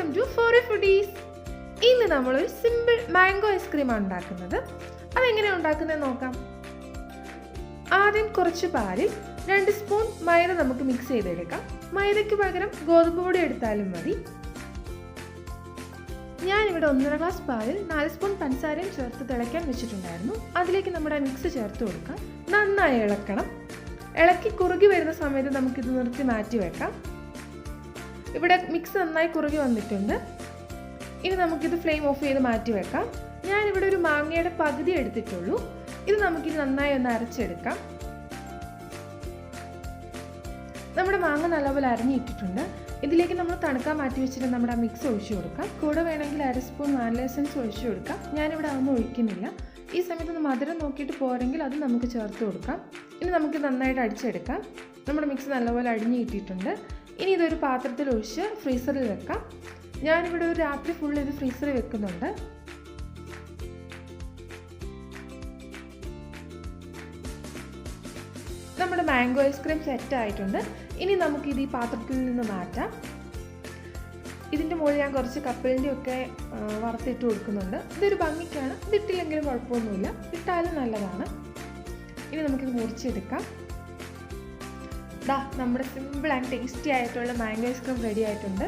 Welcome to FoODIES. ഇന്ന് നമ്മളൊരു simple mango ഐസ്ക്രീമാണ് ഉണ്ടാക്കുന്നത്. അതെങ്ങനെയാണ് ഉണ്ടാക്കുന്നത് നോക്കാം. ആദ്യം കുറച്ച് പാലിൽ 2 സ്പൂൺ മൈദ നമുക്ക് മിക്സ് ചെയ്തെടുക്കാം. മൈദയ്ക്ക് പകരം ഗോതമ്പ് പൊടി എടുത്താലും മതി. ഞാനിവിടെ 1.5 ഗ്ലാസ് പാലിൽ 4 സ്പൂൺ പഞ്ചസാരയും ചേർത്ത് തിളയ്ക്കാൻ വെച്ചിട്ടുണ്ടായിരുന്നു. അതിലേക്ക് നമ്മുടെ മിക്സ് ചേർത്ത് കൊടുക്കാം. നന്നായി ഇളക്കണം. ഇളക്കി കുറുകി വരുന്ന സമയത്ത് നമുക്കിത് നിർത്തി മാറ്റി വെക്കാം. ഇവിടെ മിക്സ് നന്നായി കുറുകി വന്നിട്ടുണ്ട്. ഇനി നമുക്കിത് ഫ്ലെയിം ഓഫ് ചെയ്ത് മാറ്റി വെക്കാം. ഞാനിവിടെ ഒരു മാങ്ങയുടെ പകുതി എടുത്തിട്ടുള്ളൂ. ഇത് നമുക്കിത് നന്നായി ഒന്ന് അരച്ചെടുക്കാം. നമ്മുടെ മാങ്ങ നല്ലപോലെ അരഞ്ഞിട്ടിട്ടുണ്ട്. ഇതിലേക്ക് നമ്മൾ തണുക്കാൻ മാറ്റി വെച്ചിട്ട് നമ്മുടെ മിക്സ് ഒഴിച്ചു കൊടുക്കാം. കൂടെ വേണമെങ്കിൽ 1/2 സ്പൂൺ വാനില എസൻസ് ഒഴിച്ചു കൊടുക്കാം. ഞാനിവിടെ അതൊന്നും ഒഴിക്കുന്നില്ല. ഈ സമയത്ത് ഒന്ന് മധുരം നോക്കിയിട്ട് പോരെങ്കിൽ അത് നമുക്ക് ചേർത്ത് കൊടുക്കാം. ഇനി നമുക്ക് നന്നായിട്ട് അടിച്ചെടുക്കാം. നമ്മുടെ മിക്സ് നല്ലപോലെ അടിഞ്ഞു കിട്ടിയിട്ടുണ്ട്. ഇനി ഇതൊരു പാത്രത്തിൽ ഒഴിച്ച് ഫ്രീസറിൽ വെക്കാം. ഞാനിവിടെ ഒരു രാത്രി ഫുൾ ഇത് ഫ്രീസറിൽ വെക്കുന്നുണ്ട്. നമ്മുടെ മാംഗോ ഐസ്ക്രീം സെറ്റ് ആയിട്ടുണ്ട്. ഇനി നമുക്കിത് ഈ പാത്രത്തിൽ നിന്ന് മാറ്റാം. ഇതിൻ്റെ മുകളിൽ ഞാൻ കുറച്ച് കപ്പലിൻ്റെ ഒക്കെ വറുത്തിട്ട് കൊടുക്കുന്നുണ്ട്. ഇതൊരു ഭംഗിക്കാണ്. ഇതിട്ടില്ലെങ്കിലും കുഴപ്പമൊന്നുമില്ല, ഇട്ടാലും നല്ലതാണ്. ഇനി നമുക്കിത് മുറിച്ചെടുക്കാം. നമ്മുടെ സിമ്പിൾ ആൻഡ് ടേസ്റ്റി ആയിട്ടുള്ള മാംഗോ ഐസ്ക്രീം റെഡി ആയിട്ടുണ്ട്.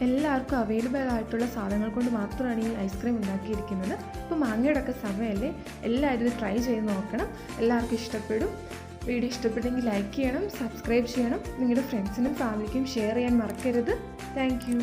എല്ലാവർക്കും അവൈലബിൾ ആയിട്ടുള്ള സാധനങ്ങൾ കൊണ്ട് മാത്രമാണ് ഈ ഐസ്ക്രീം ഉണ്ടാക്കിയിരിക്കുന്നത്. ഇപ്പോൾ മാങ്ങയുടെ ഒക്കെ സമയമല്ലേ, എല്ലാവരും ഇത് ട്രൈ ചെയ്ത് നോക്കണം. എല്ലാവർക്കും ഇഷ്ടപ്പെടും. വീഡിയോ ഇഷ്ടപ്പെട്ടെങ്കിൽ ലൈക്ക് ചെയ്യണം, സബ്സ്ക്രൈബ് ചെയ്യണം. നിങ്ങളുടെ ഫ്രണ്ട്സിനും ഫാമിലിക്കും ഷെയർ ചെയ്യാൻ മറക്കരുത്. Thank you.